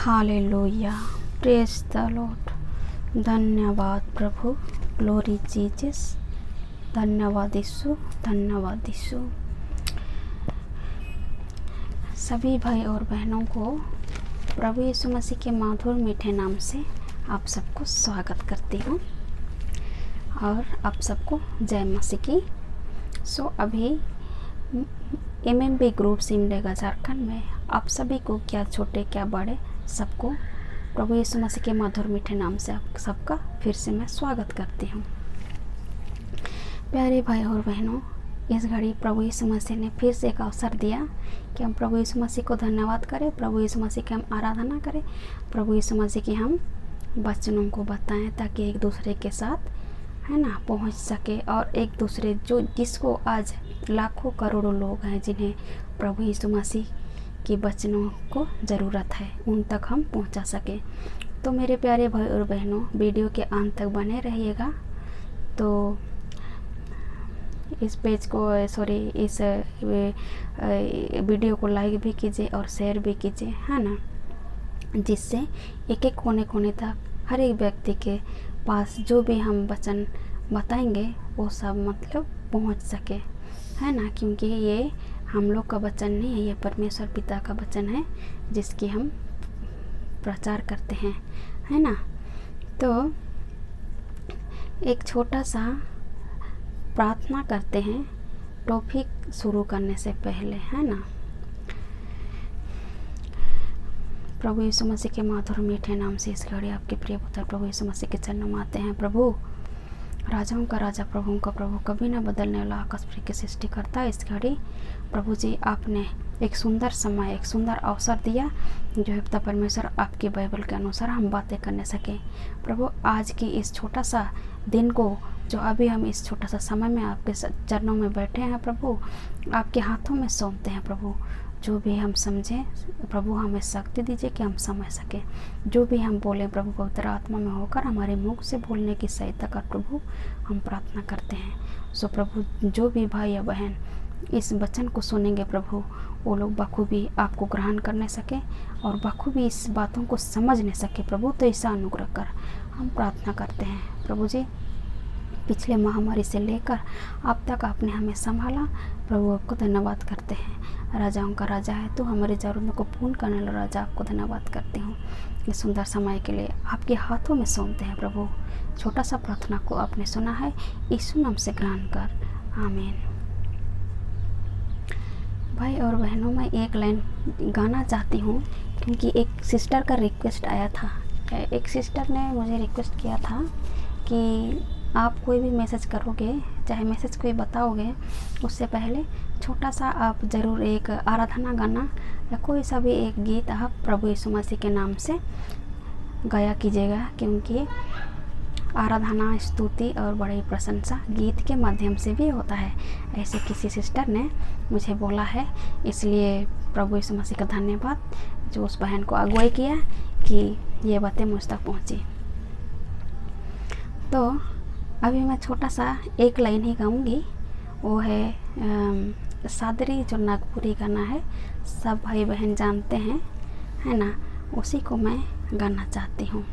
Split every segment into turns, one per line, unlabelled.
Hallelujah, praise the Lord. धन्यवाद प्रभु, glory Jesus. धन्यवाद यीशु, धन्यवाद यीशु। सभी भाई और बहनों को प्रभु यीशु मसीह के मधुर मीठे नाम से आप सबको स्वागत करती हूँ और आप सबको जय मसीह की। अभी MMB ग्रुप सिमडेगा झारखंड में आप सभी को, क्या छोटे क्या बड़े, सबको प्रभु यीशु मसीह के मधुर मीठे नाम से आप सबका फिर से मैं स्वागत करती हूँ। प्यारे भाई और बहनों, इस घड़ी प्रभु यीशु मसीह ने फिर से एक अवसर दिया कि हम प्रभु यीशु मसीह को धन्यवाद करें, प्रभु यीशु मसीह की हम आराधना करें, प्रभु यीशु मसीह की हम वचनों को बताएं, ताकि एक दूसरे के साथ है ना पहुंच सके और एक दूसरे जिसको आज लाखों करोड़ों लोग हैं जिन्हें प्रभु यीशु मसीह की वचनों को ज़रूरत है, उन तक हम पहुंचा सके। तो मेरे प्यारे भाई और बहनों, वीडियो के अंत तक बने रहिएगा। तो इस पेज को इस वीडियो को लाइक भी कीजिए और शेयर भी कीजिए, है ना, जिससे एक एक कोने तक हर एक व्यक्ति के पास जो भी हम वचन बताएंगे वो सब मतलब पहुंच सके, है ना, क्योंकि ये हम लोग का वचन नहीं है, ये परमेश्वर पिता का वचन है जिसकी हम प्रचार करते हैं, है ना। तो एक छोटा सा प्रार्थना करते हैं टॉपिक शुरू करने से पहले, है ना। प्रभु यीशु मसीह के मधुर मीठे नाम से इस घड़ी आपके प्रिय पुत्र प्रभु यीशु मसीह के चरणों में आते हैं। प्रभु राजाओं का राजा, प्रभुओं का प्रभु, कभी ना बदलने वाला आकाश पृथ्वी की सृष्टि करता है। इस घड़ी प्रभु जी आपने एक सुंदर समय, एक सुंदर अवसर दिया जो है पिता परमेश्वर आपकी बाइबल के अनुसार हम बातें करने सकें। प्रभु आज की इस छोटा सा दिन को, जो अभी हम इस छोटा सा समय में आपके चरणों में बैठे हैं, प्रभु आपके हाथों में सौंपते हैं। प्रभु जो भी हम समझें, प्रभु हमें शक्ति दीजिए कि हम समझ सकें। जो भी हम बोलें प्रभु पवित्र आत्मा में होकर हमारे मुख से बोलने की सहायता कर प्रभु हम प्रार्थना करते हैं। प्रभु जो भी भाई या बहन इस वचन को सुनेंगे प्रभु, वो लोग बखूबी आपको ग्रहण करने सके और बखूबी इस बातों को समझने सके प्रभु। तो ऐसा अनुग्रह कर हम प्रार्थना करते हैं। प्रभु जी पिछले महामारी से लेकर अब तक आपने हमें संभाला, प्रभु आपको धन्यवाद करते हैं। राजाओं का राजा है तो हमारी ज़रूरतों को पूर्ण करने वाला राजा, आपको धन्यवाद करती हूँ। इस सुंदर समय के लिए आपके हाथों में सौंपते हैं प्रभु। छोटा सा प्रार्थना को आपने सुना है, यीशु नाम से ग्रहण कर, आमीन। भाई और बहनों, मैं एक लाइन गाना चाहती हूँ क्योंकि एक सिस्टर का रिक्वेस्ट आया था। एक सिस्टर ने मुझे रिक्वेस्ट किया था कि आप कोई भी मैसेज करोगे, चाहे मैसेज कोई बताओगे, उससे पहले छोटा सा आप ज़रूर एक आराधना गाना या कोई सा भी एक गीत आप प्रभु यीशु मसीह के नाम से गाया कीजिएगा, क्योंकि आराधना, स्तुति और बड़ी प्रशंसा गीत के माध्यम से भी होता है। ऐसे किसी सिस्टर ने मुझे बोला है, इसलिए प्रभु यीशु मसीह का धन्यवाद जो उस बहन को अगुवाई किया कि ये बातें मुझ तक पहुँची। तो अभी मैं छोटा सा एक लाइन ही गाऊंगी, वो है सादरी, जो नागपुरी गाना है, सब भाई बहन जानते हैं, है ना, उसी को मैं गाना चाहती हूँ।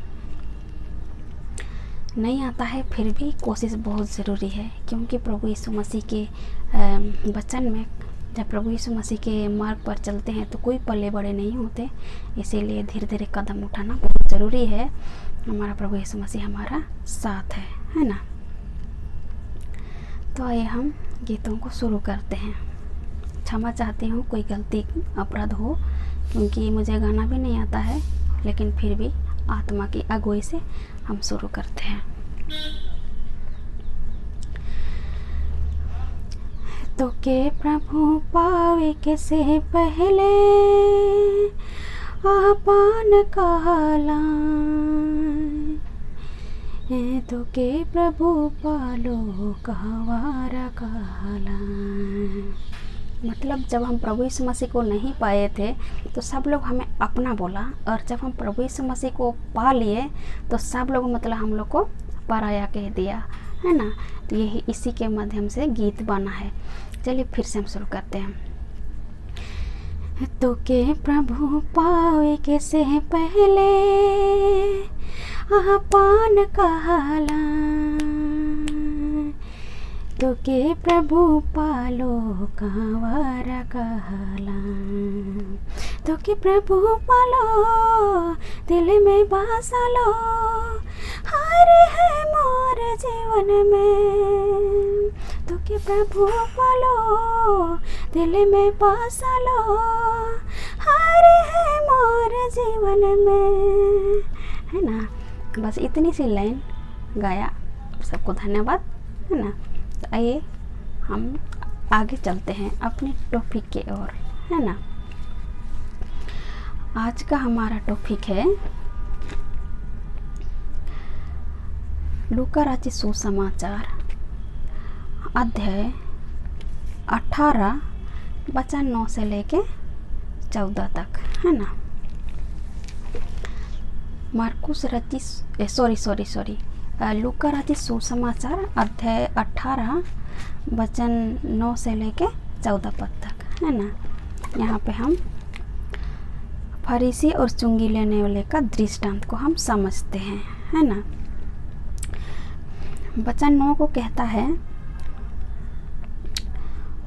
नहीं आता है फिर भी कोशिश बहुत ज़रूरी है, क्योंकि प्रभु यीशु मसीह के वचन में, जब प्रभु यीशु मसीह के मार्ग पर चलते हैं तो कोई पल्ले बड़े नहीं होते, इसीलिए धीरे धीरे कदम उठाना बहुत ज़रूरी है। हमारा प्रभु यीशु मसीह हमारा साथ है ना। तो आइए हम गीतों को शुरू करते हैं। क्षमा चाहती हूँ कोई गलती अपराध हो, क्योंकि मुझे गाना भी नहीं आता है, लेकिन फिर भी आत्मा की अगुवाई से हम शुरू करते हैं। तो के प्रभु पावे के से पहले आपन कहला, तो के प्रभु पालो कहवारा कहला। मतलब जब हम प्रभु यीशु मसीह को नहीं पाए थे तो सब लोग हमें अपना बोला, और जब हम प्रभु यीशु मसीह को पा लिए तो सब लोग मतलब हम लोग को पराया कह दिया, है ना। तो यही इसी के माध्यम से गीत बना है। चलिए फिर से हम शुरू करते हैं। तो के प्रभु पावे के से पहले पान कहला, तो के प्रभु पालो कांवारा कहला, तो के प्रभु पालो दिल में बसालो, हरे है मोर जीवन में, तो के प्रभु पालो दिल में बसालो, हरे है मोर जीवन में, है ना। बस इतनी सी लाइन गाया, सबको धन्यवाद, है ना। तो आइए हम आगे चलते हैं अपने टॉपिक की ओर, है ना। आज का हमारा टॉपिक है लूका रचित सुसमाचार अध्याय 18 वचन 9 से लेके 14 तक, है ना। मार्कुस रचित लूका रचित सुसमाचार अध्याय 18 वचन 9 से लेके 14 पद तक, है ना। यहाँ पे हम फरीसी और चुंगी लेने वाले का दृष्टांत को हम समझते हैं, है ना। वचन 9 को कहता है,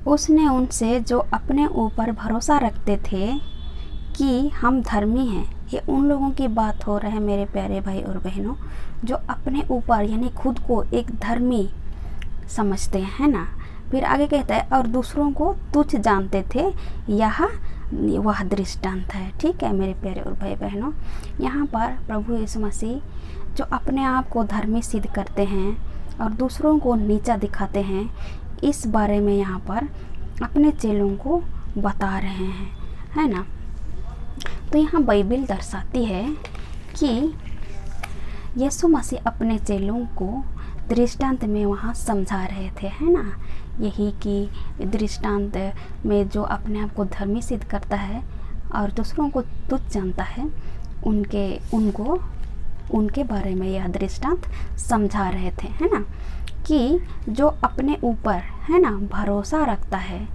उसने उनसे जो अपने ऊपर भरोसा रखते थे कि हम धर्मी हैं, ये उन लोगों की बात हो रहा है मेरे प्यारे भाई और बहनों, जो अपने ऊपर यानी खुद को एक धर्मी समझते हैं, है ना। फिर आगे कहता है, और दूसरों को तुच्छ जानते थे, यह वह दृष्टांत है। ठीक है मेरे प्यारे और भाई बहनों, यहाँ पर प्रभु यीशु मसीह जो अपने आप को धर्मी सिद्ध करते हैं और दूसरों को नीचा दिखाते हैं, इस बारे में यहाँ पर अपने चेलों को बता रहे हैं, है ना। तो यहाँ बाइबल दर्शाती है कि यीशु मसीह अपने चेलों को दृष्टांत में वहाँ समझा रहे थे, है ना। यही कि दृष्टांत में जो अपने आप को धर्मी सिद्ध करता है और दूसरों को तुच्छ जानता है, उनके बारे में यह दृष्टांत समझा रहे थे, है ना। कि जो अपने ऊपर, है ना, भरोसा रखता है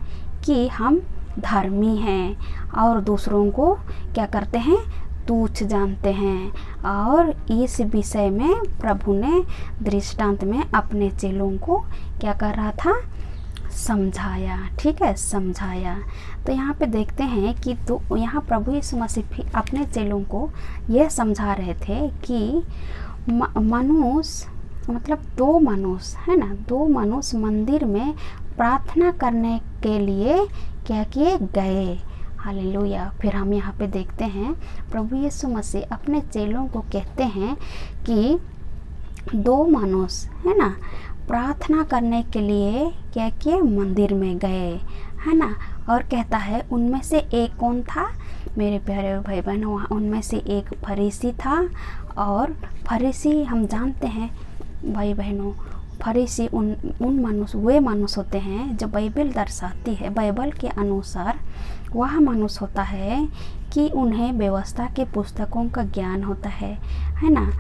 कि हम धर्मी हैं और दूसरों को क्या करते हैं, तुच्छ जानते हैं। और इस विषय में प्रभु ने दृष्टांत में अपने चेलों को क्या कर रहा था, समझाया। ठीक है, समझाया। तो यहाँ पे देखते हैं कि तो यहाँ प्रभु यीशु मसीह अपने चेलों को यह समझा रहे थे कि मनुष्य मतलब 2 मनुष्य, है ना, 2 मनुष्य मंदिर में प्रार्थना करने के लिए क्या किए गए। हालेलुया। फिर हम यहाँ पे देखते हैं प्रभु यीशु मसीह अपने चेलों को कहते हैं कि 2 मनुष्य, है ना, प्रार्थना करने के लिए क्या किए, मंदिर में गए, है ना। और कहता है उनमें से एक कौन था मेरे प्यारे भाई बहनों, उनमें से एक फरीसी था। और फरीसी हम जानते हैं भाई बहनों, फरीसी उन मनुष्य, वे मनुष्य होते हैं जो बाइबल दर्शाती है, बाइबल के अनुसार वह मनुष्य होता है कि उन्हें व्यवस्था के पुस्तकों का ज्ञान होता है ना।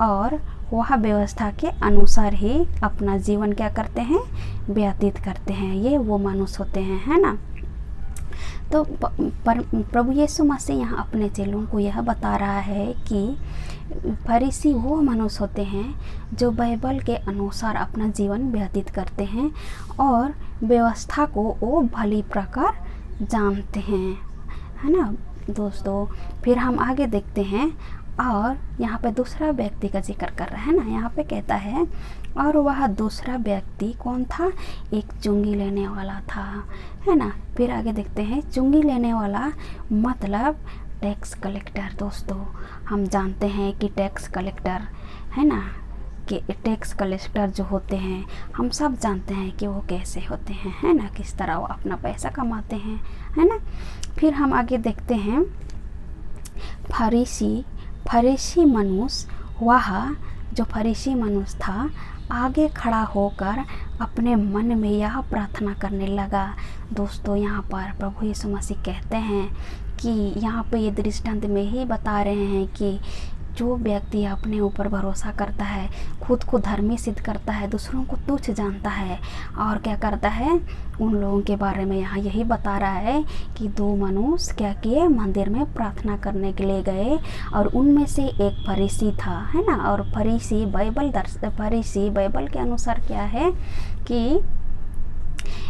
और वह व्यवस्था के अनुसार ही अपना जीवन क्या करते हैं, व्यतीत करते हैं। ये वो मनुष्य होते हैं, है ना। तो प्रभु यीशु मसीह यहाँ अपने चेलों को यह बता रहा है कि फरीसी वो मनुष्य होते हैं जो बाइबल के अनुसार अपना जीवन व्यतीत करते हैं और व्यवस्था को वो भली प्रकार जानते हैं, है ना दोस्तों। फिर हम आगे देखते हैं और यहाँ पे दूसरा व्यक्ति का जिक्र कर रहा है ना। यहाँ पे कहता है और वह दूसरा व्यक्ति कौन था, एक चुंगी लेने वाला था, है ना। फिर आगे देखते हैं चुंगी लेने वाला मतलब टैक्स कलेक्टर। दोस्तों हम जानते हैं कि टैक्स कलेक्टर, है ना, कि टैक्स कलेक्टर जो होते हैं हम सब जानते हैं कि वो कैसे होते हैं, है ना, किस तरह वो अपना पैसा कमाते हैं, है ना। फिर हम आगे देखते हैं फरीसी मनुष्य, वह जो फरीसी मनुष्य था आगे खड़ा होकर अपने मन में यह प्रार्थना करने लगा। दोस्तों यहाँ पर प्रभु यीशु मसीह कहते हैं कि यहाँ पे ये दृष्टांत में ही बता रहे हैं कि जो व्यक्ति अपने ऊपर भरोसा करता है, खुद को धर्मी सिद्ध करता है, दूसरों को तुच्छ जानता है और क्या करता है, उन लोगों के बारे में यहाँ यही बता रहा है कि 2 मनुष्य क्या किए, मंदिर में प्रार्थना करने के लिए गए और उनमें से एक फरीसी था, है ना। और फरीसी बाइबल के अनुसार क्या है कि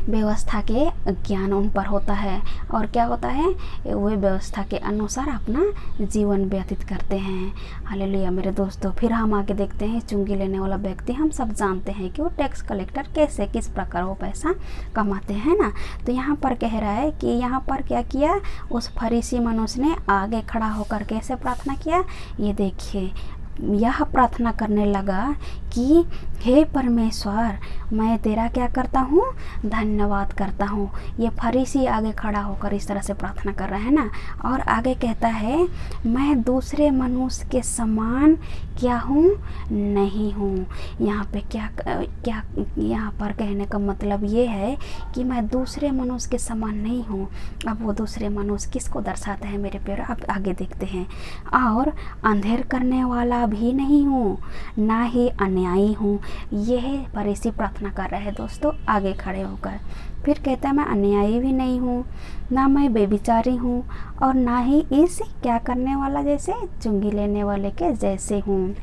व्यवस्था के ज्ञान उन पर होता है और क्या होता है, वे व्यवस्था के अनुसार अपना जीवन व्यतीत करते हैं। हालेलुया मेरे दोस्तों। फिर हम आगे देखते हैं, चुंगी लेने वाला व्यक्ति, हम सब जानते हैं कि वो टैक्स कलेक्टर कैसे किस प्रकार वो पैसा कमाते हैं ना। तो यहाँ पर कह रहा है कि यहाँ पर क्या किया, उस फरीसी मनुष्य ने आगे खड़ा होकर कैसे प्रार्थना किया, ये देखिए, यह प्रार्थना करने लगा कि हे परमेश्वर, मैं तेरा क्या करता हूँ, धन्यवाद करता हूँ। ये फरीसी आगे खड़ा होकर इस तरह से प्रार्थना कर रहा है ना। और आगे कहता है, मैं दूसरे मनुष्य के समान क्या हूँ, नहीं हूँ। यहाँ पे क्या यहाँ पर कहने का मतलब ये है कि मैं दूसरे मनुष्य के समान नहीं हूँ। अब वो दूसरे मनुष्य किसको दर्शाता है मेरे प्यारे, आप आगे देखते हैं। और अंधेर करने वाला भी नहीं हूँ, ना ही अन्यायी हूँ। यह फरीसी प्रार्थना कर रहे हैं दोस्तों आगे खड़े होकर। फिर कहता है, मैं अन्यायी भी नहीं हूँ, ना मैं बेविचारी हूँ और ना ही इस क्या करने वाला जैसे, चुंगी लेने वाले के जैसे हूँ।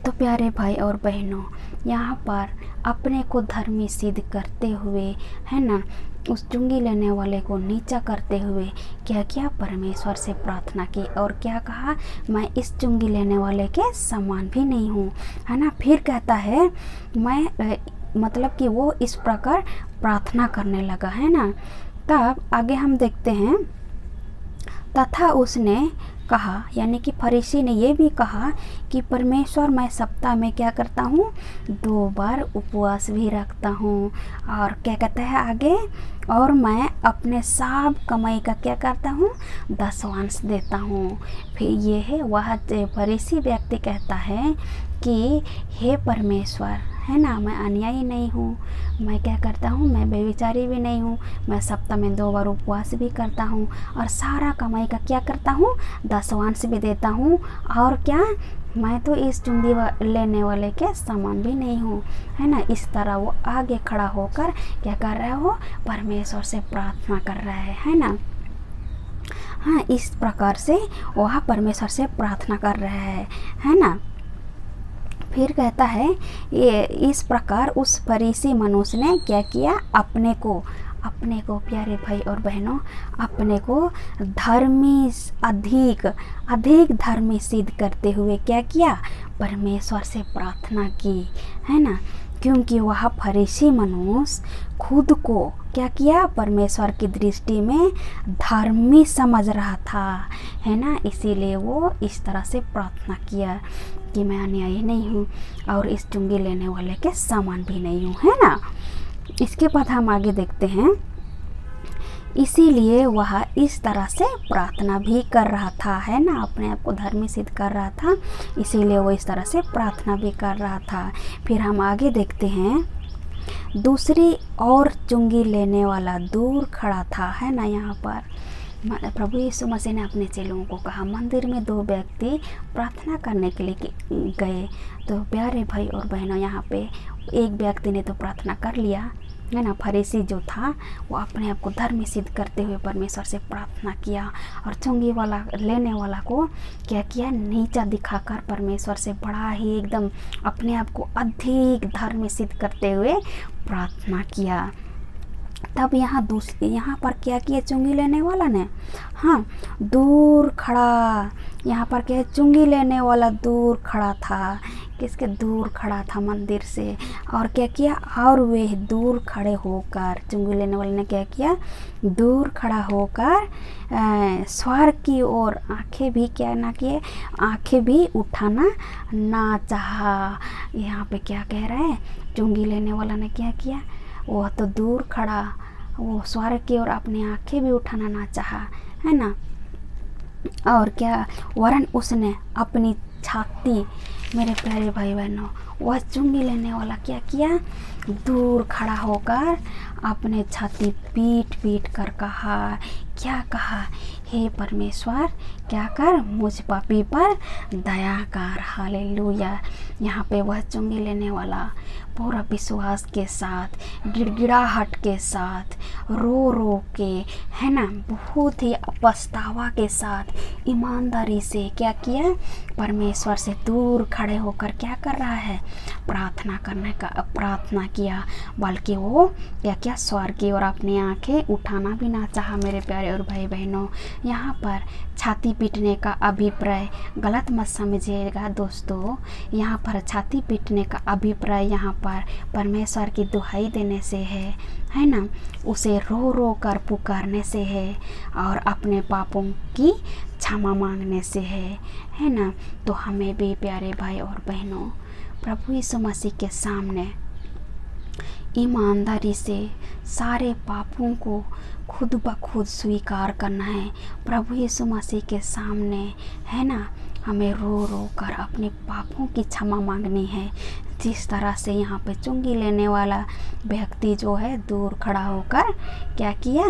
तो प्यारे भाई और बहनों, यहाँ पर अपने को धर्मी सिद्ध करते हुए, है ना, उस चुंगी लेने वाले को नीचा करते हुए क्या किया, परमेश्वर से प्रार्थना की और क्या कहा, मैं इस चुंगी लेने वाले के समान भी नहीं हूँ, है ना। फिर कहता है, मैं मतलब कि वो इस प्रकार प्रार्थना करने लगा, है ना। तब आगे हम देखते हैं, तथा उसने कहा, यानी कि फरीसी ने ये भी कहा कि परमेश्वर, मैं सप्ताह में क्या करता हूँ, 2 बार उपवास भी रखता हूँ। और क्या कहता है आगे, और मैं अपने सब कमाई का क्या करता हूँ, 10वांश देता हूँ। फिर ये है वह फरीसी व्यक्ति कहता है कि हे परमेश्वर, है ना, मैं अन्यायी नहीं हूँ, मैं क्या करता हूँ, मैं बेविचारी भी नहीं हूँ, मैं सप्ताह में 2 बार उपवास भी करता हूँ और सारा कमाई का क्या करता हूँ, 10वांश भी देता हूँ। और क्या, मैं तो इस चुंगी लेने वाले के समान भी नहीं हूँ, है ना। इस तरह वो आगे खड़ा होकर क्या कर रहा है, वो परमेश्वर से प्रार्थना कर रहा है ना। हाँ, इस प्रकार से वह परमेश्वर से प्रार्थना कर रहा है ना। फिर कहता है, ये इस प्रकार उस फरीसी मनुष्य ने क्या किया, अपने को प्यारे भाई और बहनों, अपने को धर्मी, अधिक धर्मी सिद्ध करते हुए क्या किया, परमेश्वर से प्रार्थना की, है ना। क्योंकि वह फरीसी मनुष्य खुद को क्या किया, परमेश्वर की दृष्टि में धर्मी समझ रहा था, है ना। इसीलिए वो इस तरह से प्रार्थना किया कि मैं अन्यायी नहीं हूँ और इस चुंगी लेने वाले के समान भी नहीं हूँ, है ना। इसके बाद हम आगे देखते हैं, इसीलिए वह इस तरह से प्रार्थना भी कर रहा था, है ना, अपने आप को धर्मी सिद्ध कर रहा था, इसीलिए वो इस तरह से प्रार्थना भी कर रहा था। फिर हम आगे देखते हैं, दूसरी और चुंगी लेने वाला दूर खड़ा था, है ना। यहाँ पर प्रभु यीशु मसीह ने अपने चेलों को कहा, मंदिर में 2 व्यक्ति प्रार्थना करने के लिए गए। तो प्यारे भाई और बहनों, यहाँ पे एक व्यक्ति ने तो प्रार्थना कर लिया, है ना। फरीसी जो था वो अपने आप को धर्मी सिद्ध करते हुए परमेश्वर से प्रार्थना किया और चुंगी वाला लेने वाला को क्या किया, नीचा दिखाकर परमेश्वर से बड़ा ही एकदम अपने आप को अधिक धर्मी सिद्ध करते हुए प्रार्थना किया। तब यहाँ पर क्या किया, चुंगी लेने वाला ने, हाँ, दूर खड़ा, यहाँ पर क्या है, चुंगी लेने वाला दूर खड़ा था, किसके, दूर खड़ा था मंदिर से। और क्या किया, और वे दूर खड़े होकर, चुंगी लेने वाले ने क्या किया, दूर खड़ा होकर स्वर्ग की ओर आंखें भी क्या ना किए, आंखें भी उठाना ना चाहा। यहाँ पे क्या कह रहा है, चुंगी लेने वाला ने क्या किया, वह तो दूर खड़ा, वो स्वर्ग की ओर अपनी आंखें भी उठाना ना चाहा, है ना। और क्या, वरन उसने अपनी छाती, मेरे प्यारे भाई बहनों, वह चुंगी लेने वाला क्या किया, दूर खड़ा होकर अपने छाती पीट कर कहा, क्या कहा, हे परमेश्वर क्या कर, मुझ पापी पर दया कर। हालेलुया। यहाँ पे वह चुंगी लेने वाला पूरा विश्वास के साथ, गिड़गिड़ाहट के साथ, रो रो के, है ना, बहुत ही पछतावा के साथ, ईमानदारी से क्या किया, परमेश्वर से दूर खड़े होकर क्या कर रहा है, प्रार्थना किया। बल्कि वो क्या क्या स्वर की और अपनी आंखें उठाना भी ना चाहा। मेरे प्यारे और भाई बहनों, यहाँ पर छाती पीटने का अभिप्राय गलत मत समझिएगा दोस्तों। यहाँ पर छाती पीटने का अभिप्राय यहाँ पर परमेश्वर की दुहाई देने से है ना, उसे रो रो कर पुकारने से है और अपने पापों की क्षमा मांगने से है ना। तो हमें भी प्यारे भाई और बहनों प्रभु यीशु मसीह के सामने ईमानदारी से सारे पापों को खुद ब खुद स्वीकार करना है। प्रभु यीशु मसीह के सामने, है ना, हमें रो रो कर अपने पापों की क्षमा मांगनी है। जिस तरह से यहाँ पे चुंगी लेने वाला व्यक्ति जो है दूर खड़ा होकर क्या किया,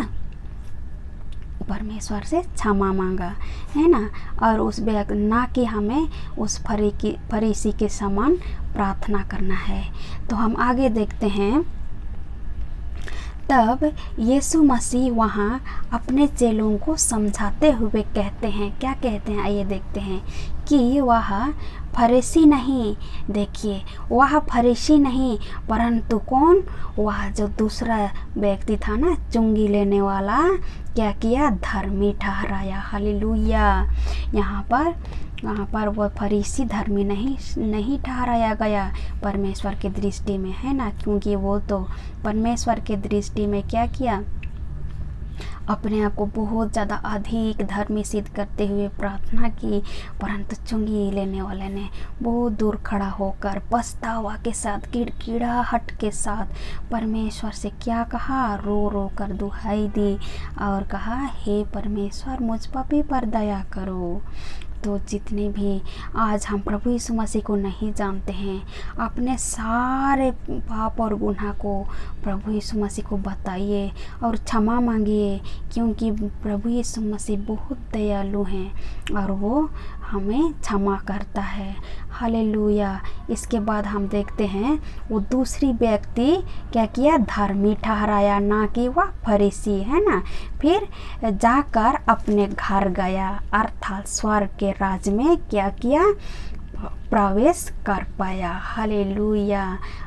परमेश्वर से क्षमा मांगा, है ना। और उस व्यक्ति, ना कि हमें उस फरीसी के समान प्रार्थना करना है। तो हम आगे देखते हैं। तब यीशु मसीह वहाँ अपने चेलों को समझाते हुए कहते हैं, क्या कहते हैं आइए देखते हैं, कि वह फरीसी नहीं, देखिए वह फरीसी नहीं, परंतु कौन, वह जो दूसरा व्यक्ति था ना, चुंगी लेने वाला, क्या किया, धर्मी ठहराया। हालेलुया। यहाँ पर वह फरीसी धर्मी नहीं ठहराया गया परमेश्वर की दृष्टि में, है ना, क्योंकि वो तो परमेश्वर की दृष्टि में क्या किया, अपने आप को बहुत ज़्यादा अधिक धर्मी सिद्ध करते हुए प्रार्थना की। परंतु चुंगी लेने वाले ने बहुत दूर खड़ा होकर पछतावा के साथ, गिड़गिड़ाहट के साथ परमेश्वर से क्या कहा, रो रो कर दुहाई दी और कहा, हे परमेश्वर मुझ पापी पर दया करो। तो जितने भी आज हम प्रभु यीशु मसीह को नहीं जानते हैं, अपने सारे पाप और गुनाह को प्रभु यीशु मसीह को बताइए और क्षमा मांगिए, क्योंकि प्रभु यीशु मसीह बहुत दयालु हैं और वो हमें क्षमा करता है। हालेलुया। इसके बाद हम देखते हैं वो दूसरी व्यक्ति क्या किया, धर्मी ठहराया, ना कि वह फरीसी, है ना। फिर जाकर अपने घर गया, अर्थात स्वर्ग के राज में क्या किया, प्रवेश कर पाया। हालेलुया।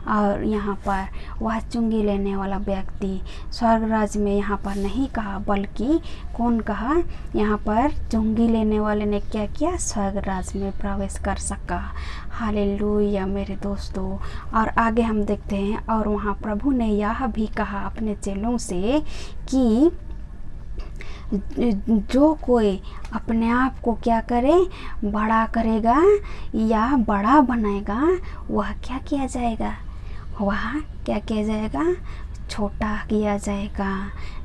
और यहाँ पर वह चुंगी लेने वाला व्यक्ति स्वर्ग राज में यहाँ पर नहीं कहा, बल्कि कौन कहा, यहाँ पर चुंगी लेने वाले ने क्या किया, स्वर्ग राज में प्रवेश कर सका। हालेलुया मेरे दोस्तों। और आगे हम देखते हैं, और वहाँ प्रभु ने यह भी कहा अपने चेलों से कि जो कोई अपने आप को क्या करे, बड़ा करेगा या बड़ा बनाएगा, वह क्या किया जाएगा, वह क्या किया जाएगा, छोटा किया जाएगा,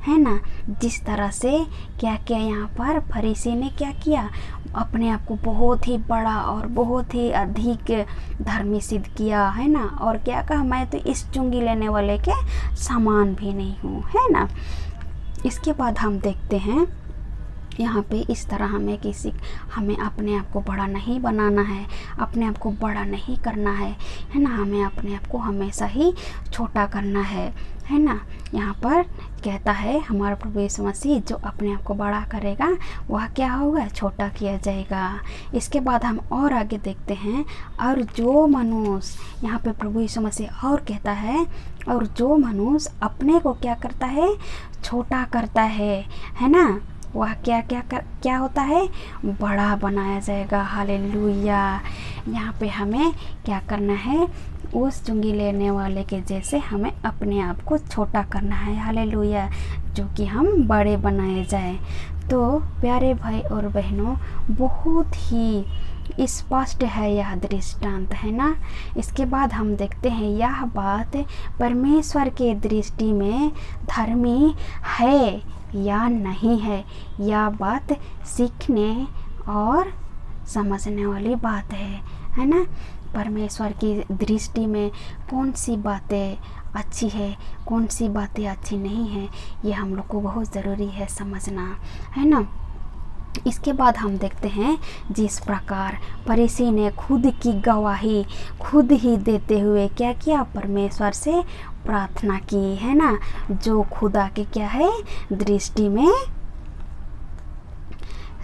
है ना। जिस तरह से क्या किया यहाँ पर फरीसी ने क्या किया, अपने आप को बहुत ही बड़ा और बहुत ही अधिक धर्मी सिद्ध किया, है ना, और क्या कहा, मैं तो इस चुंगी लेने वाले के समान भी नहीं हूँ, है ना। इसके बाद हम देखते हैं यहाँ पे इस तरह हमें अपने आप को बड़ा नहीं बनाना है, अपने आप को बड़ा नहीं करना है ना। हमें अपने आप को हमेशा ही छोटा करना है ना। यहाँ पर कहता है हमारा प्रभु यीशु मसीह, जो अपने आप को बड़ा करेगा वह क्या होगा, छोटा किया जाएगा। इसके बाद हम और आगे देखते हैं, और जो मनुष्य, यहाँ पे प्रभु यीशु मसीह और कहता है, और जो मनुष्य अपने को क्या करता है, छोटा करता है ना, वह क्या होता है, बड़ा बनाया जाएगा। हालेलुया। यहाँ पे हमें क्या करना है, उस चुंगी लेने वाले के जैसे हमें अपने आप को छोटा करना है। हालेलुया, जो कि हम बड़े बनाए जाए। तो प्यारे भाई और बहनों, बहुत ही स्पष्ट है यह दृष्टांत, है ना। इसके बाद हम देखते हैं यह बात परमेश्वर के दृष्टि में धर्मी है या नहीं है। यह बात सीखने और समझने वाली बात है ना। परमेश्वर की दृष्टि में कौन सी बातें अच्छी है, कौन सी बातें अच्छी नहीं है, ये हम लोग को बहुत ज़रूरी है समझना, है ना। इसके बाद हम देखते हैं जिस प्रकार फरीसी ने खुद की गवाही खुद ही देते हुए क्या किया, परमेश्वर से प्रार्थना की, है ना, जो खुदा के क्या है, दृष्टि में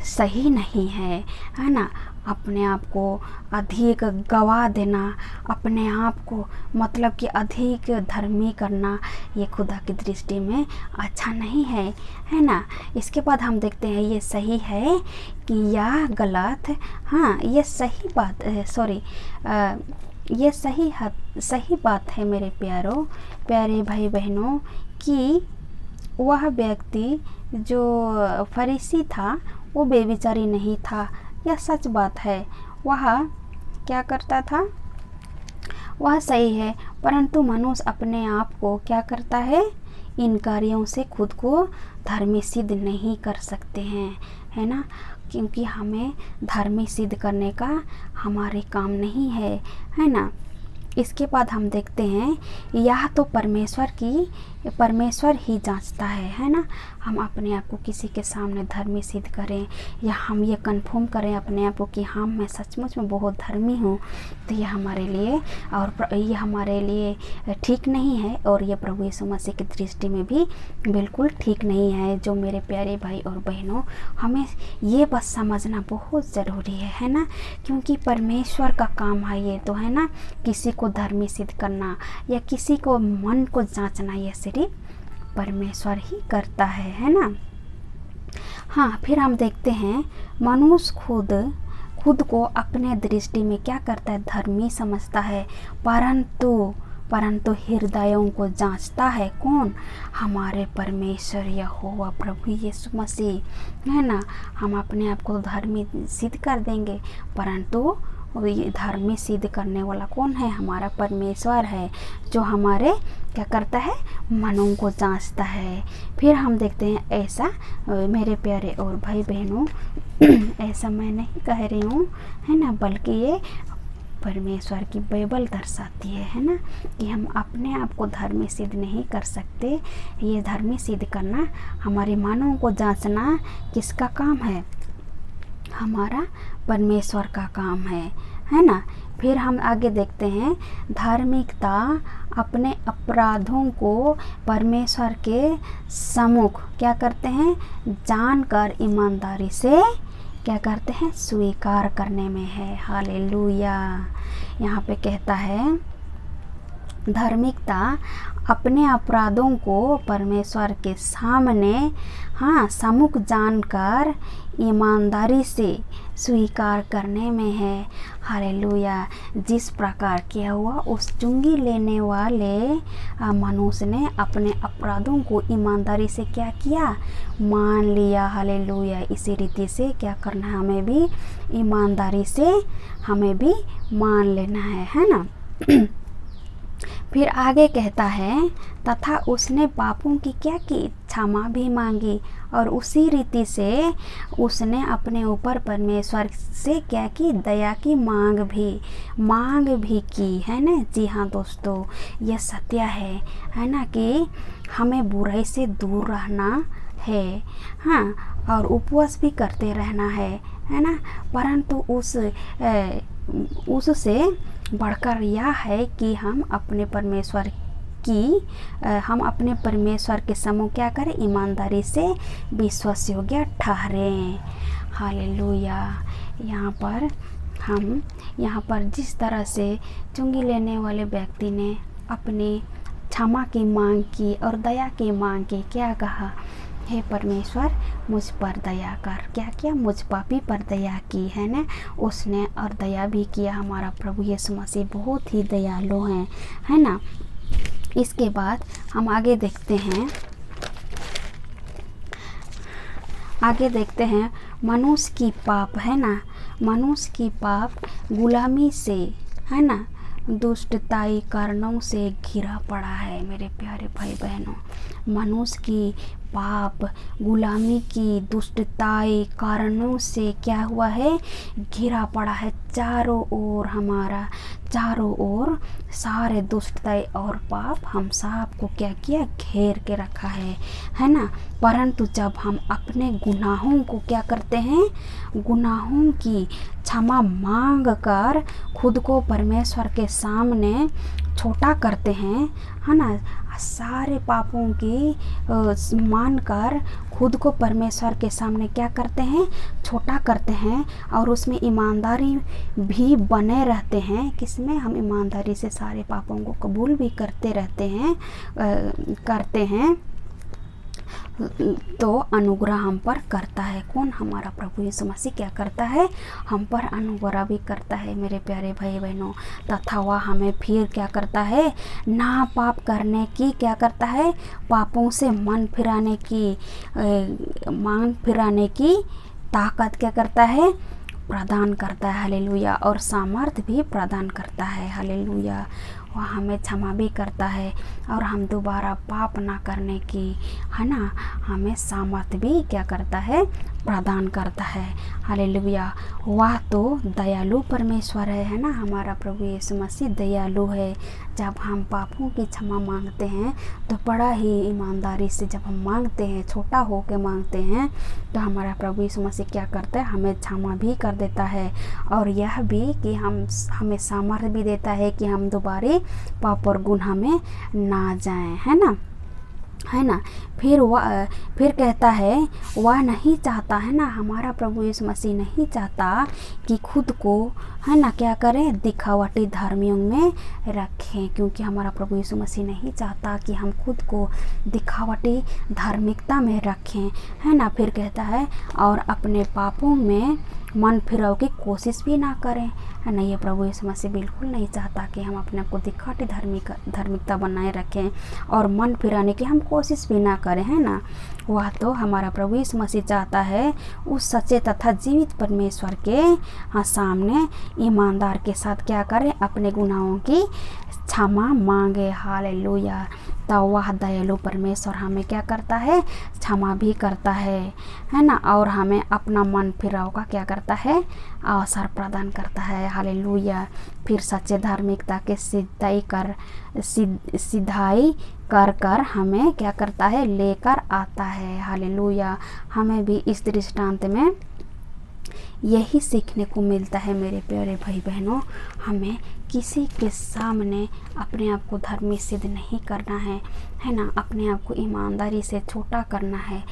सही नहीं है ना। अपने आप को अधिक गवा देना, अपने आप को मतलब कि अधिक धर्मी करना, ये खुदा की दृष्टि में अच्छा नहीं है, है ना। इसके बाद हम देखते हैं ये सही है कि या गलत। हाँ, ये सही बात है, सॉरी, ये सही बात है मेरे प्यारे भाई बहनों, कि वह व्यक्ति जो फरीसी था वो बेविचारी नहीं था। यह सच बात है। वह क्या करता था, वह सही है, परंतु मनुष्य अपने आप को क्या करता है, इन कार्यों से खुद को धर्मी सिद्ध नहीं कर सकते हैं, है ना, क्योंकि हमें धर्मी सिद्ध करने का हमारे काम नहीं है, है ना। इसके बाद हम देखते हैं यह तो परमेश्वर ही जांचता है ना। हम अपने आप को किसी के सामने धर्मी सिद्ध करें या हम ये कन्फर्म करें अपने आप को कि हाँ मैं सचमुच में बहुत धर्मी हूँ, तो यह हमारे लिए ये हमारे लिए ठीक नहीं है, और ये प्रभु यीशु मसीह की दृष्टि में भी बिल्कुल ठीक नहीं है। जो मेरे प्यारे भाई और बहनों, हमें ये बस समझना बहुत ज़रूरी है ना, क्योंकि परमेश्वर का काम है ये तो, है ना, किसी को धर्मी सिद्ध करना या किसी को मन को जांचना, यह सिर्फ परमेश्वर ही करता है ना। हाँ, फिर हम देखते हैं मनुष्य खुद को अपने दृष्टि में क्या करता है, धर्मी समझता है, परंतु हृदयों को जांचता है कौन, हमारे परमेश्वर यहोवा प्रभु यीशु मसीह, है ना। हम अपने आप को धर्मी सिद्ध कर देंगे, परंतु ये धर्मी सिद्ध करने वाला कौन है, हमारा परमेश्वर है, जो हमारे क्या करता है, मनों को जांचता है। फिर हम देखते हैं ऐसा मेरे प्यारे और भाई बहनों, ऐसा मैं नहीं कह रही हूँ, है ना, बल्कि ये परमेश्वर की बाइबल दर्शाती है ना, कि हम अपने आप को धर्मी सिद्ध नहीं कर सकते। ये धर्मी सिद्ध करना, हमारे मनों को जांचना किसका काम है, हमारा परमेश्वर का काम है ना। फिर हम आगे देखते हैं धार्मिकता अपने अपराधों को परमेश्वर के सम्मुख क्या करते हैं, जानकर ईमानदारी से क्या करते हैं, स्वीकार करने में है। हालेलुया। यहाँ पे कहता है धार्मिकता अपने अपराधों को परमेश्वर के सामने, हाँ, सम्मुख जानकर ईमानदारी से स्वीकार करने में है। हालेलुया। जिस प्रकार किया हुआ उस चुंगी लेने वाले मनुष्य ने अपने अपराधों को ईमानदारी से क्या किया, मान लिया। हालेलुया। इसी रीति से क्या करना, हमें भी ईमानदारी से हमें भी मान लेना है ना। फिर आगे कहता है तथा उसने पापों की क्या की, क्षमा भी मांगी, और उसी रीति से उसने अपने ऊपर परमेश्वर से क्या की, दया की मांग भी की, है ना। जी हाँ दोस्तों, यह सत्य है ना, कि हमें बुराई से दूर रहना है, हाँ, और उपवास भी करते रहना है ना। परंतु उससे बढ़कर यह है कि हम अपने परमेश्वर के सम्मुख क्या करें, ईमानदारी से विश्वास योग्य ठहरें। हालेलुया। यहाँ पर जिस तरह से चुंगी लेने वाले व्यक्ति ने अपनी क्षमा की मांग की और दया की मांग की, क्या कहा, हे परमेश्वर मुझ पर दया कर, क्या किया, मुझ पापी पर दया की, है ना। उसने और दया भी किया। हमारा प्रभु यीशु मसीह बहुत ही दयालु है ना। इसके बाद हम आगे देखते हैं मनुष्य की पाप, है ना, मनुष्य की पाप गुलामी से, है ना, दुष्टताई कारणों से घिरा पड़ा है। मेरे प्यारे भाई बहनों, मनुष्य की पाप, गुलामी की दुष्टताएं कारणों से क्या हुआ है, घिरा पड़ा है चारों ओर। हमारा चारों ओर सारे दुष्टताएं और पाप हम सबको क्या किया, घेर के रखा है ना। परंतु जब हम अपने गुनाहों को क्या करते हैं, गुनाहों की क्षमा मांग कर खुद को परमेश्वर के सामने छोटा करते हैं, है ना, सारे पापों की मानकर खुद को परमेश्वर के सामने क्या करते हैं, छोटा करते हैं। और उसमें ईमानदारी भी बने रहते हैं। किसमें, हम ईमानदारी से सारे पापों को कबूल भी करते रहते हैं, करते हैं, तो अनुग्रह हम पर करता है। कौन, हमारा प्रभु यीशु मसीह क्या करता है, हम पर अनुग्रह भी करता है मेरे प्यारे भाई बहनों। तथा वह हमें फिर क्या करता है, ना पाप करने की क्या करता है, पापों से मन फिराने की ताकत क्या करता है, प्रदान करता है। हालेलुया। और सामर्थ भी प्रदान करता है। हालेलुया। वह हमें क्षमा भी करता है और हम दोबारा पाप ना करने की, है ना, हमें सामर्थ भी क्या करता है, प्रदान करता है। हालेलुया। वह तो दयालु परमेश्वर है ना, हमारा प्रभु यीशु मसीह दयालु है। जब हम पापों की क्षमा मांगते हैं तो बड़ा ही ईमानदारी से जब हम मांगते हैं, छोटा हो के मांगते हैं, तो हमारा प्रभु यीशु मसीह क्या करता है, हमें क्षमा भी कर देता है। और यह भी कि हमें सामर्थ्य भी देता है कि हम दोबारा पाप और गुनाह में ना जाएं, है ना, है ना। फिर कहता है, वह नहीं चाहता, है ना, हमारा प्रभु यीशु मसीह नहीं चाहता कि खुद को, है ना, क्या करें, दिखावटी धर्मियों में रखें। क्योंकि हमारा प्रभु यीशु मसीह नहीं चाहता कि हम खुद को दिखावटी धार्मिकता में रखें, है ना। फिर कहता है, और अपने पापों में मन फिराव की कोशिश भी ना करें, है ना। ये प्रभु यीशु मसीह बिल्कुल नहीं चाहता कि हम अपने आप को दिखावटी धार्मिकता बनाए रखें और मन फिराने की हम कोशिश भी ना करें, है ना। वह तो हमारा प्रभु यीशु मसीह चाहता है उस सच्चे तथा जीवित परमेश्वर के सामने ईमानदार के साथ क्या करें, अपने गुनाहों की क्षमा मांगे। हालेलुया। तो वह दयालु परमेश्वर हमें क्या करता है, क्षमा भी करता है ना। और हमें अपना मन फिराव का क्या करता है, अवसर प्रदान करता है। हालेलुया। फिर सच्चे धार्मिकता के सिधाई कर हमें क्या करता है, लेकर आता है। हालेलुया। हमें भी इस दृष्टांत में यही सीखने को मिलता है मेरे प्यारे भाई बहनों। हमें किसी के सामने अपने आप को धर्मी सिद्ध नहीं करना है ना, अपने आप को ईमानदारी से छोटा करना है।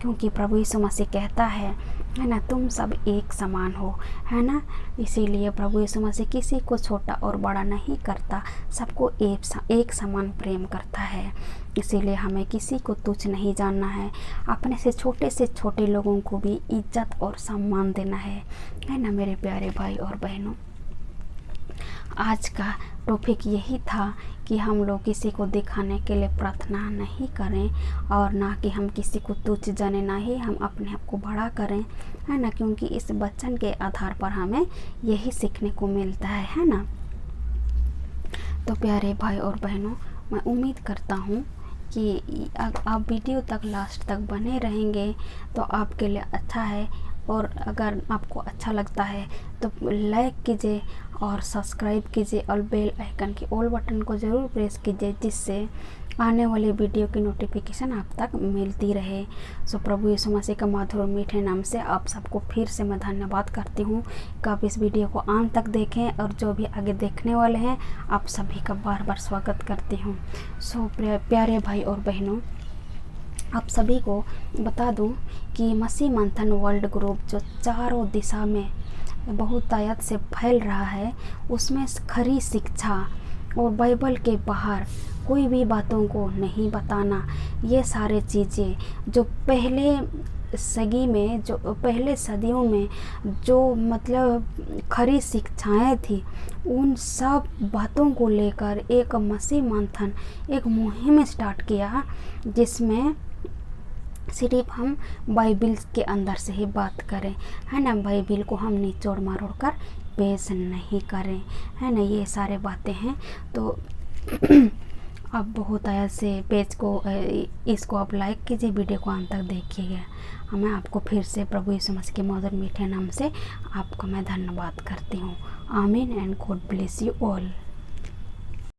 क्योंकि प्रभु यीशु मसीह कहता है ना, तुम सब एक समान हो, है ना। इसीलिए प्रभु यीशु मसीह किसी को छोटा और बड़ा नहीं करता, सबको एक समान प्रेम करता है। इसीलिए हमें किसी को तुच्छ नहीं जानना है, अपने से छोटे लोगों को भी इज्जत और सम्मान देना है ना मेरे प्यारे भाई और बहनों। आज का टॉपिक यही था कि हम लोग किसी को दिखाने के लिए प्रार्थना नहीं करें और ना कि हम किसी को तुच्छ जाने, ना ही हम अपने आप को बड़ा करें, है ना। क्योंकि इस वचन के आधार पर हमें यही सीखने को मिलता है ना। तो प्यारे भाई और बहनों, मैं उम्मीद करता हूँ कि आप वीडियो तक लास्ट तक बने रहेंगे तो आपके लिए अच्छा है। और अगर आपको अच्छा लगता है तो लाइक कीजिए और सब्सक्राइब कीजिए और बेल आइकन की ऑल बटन को ज़रूर प्रेस कीजिए, जिससे आने वाले वीडियो की नोटिफिकेशन आप तक मिलती रहे। सो प्रभु यीशु मसीह का मधुर मीठे नाम से आप सबको फिर से मैं धन्यवाद करती हूँ कि आप इस वीडियो को अंत तक देखें, और जो भी आगे देखने वाले हैं आप सभी का बार बार स्वागत करती हूँ। सो प्यारे भाई और बहनों, आप सभी को बता दूं कि मसीह मंथन वर्ल्ड ग्रुप जो चारों दिशा में बहुतायत से फैल रहा है, उसमें खरी शिक्षा और बाइबल के बाहर कोई भी बातों को नहीं बताना, ये सारे चीज़ें जो पहले सदियों में जो मतलब खरी शिक्षाएं थी, उन सब बातों को लेकर एक मसीह मंथन एक मुहिम स्टार्ट किया, जिसमें सिर्फ हम बाइबिल के अंदर से ही बात करें, है ना। बाइबिल को हम निचोड़ मरोड़ कर पेश नहीं करें, है ना। ये सारे बातें हैं। तो अब बहुत ऐसे पेज को इसको आप लाइक कीजिए, वीडियो को अंत तक देखिएगा। मैं आपको फिर से प्रभु यीशु मसीह के मधुर मीठे नाम से आपको मैं धन्यवाद करती हूँ। आमीन and God bless you all.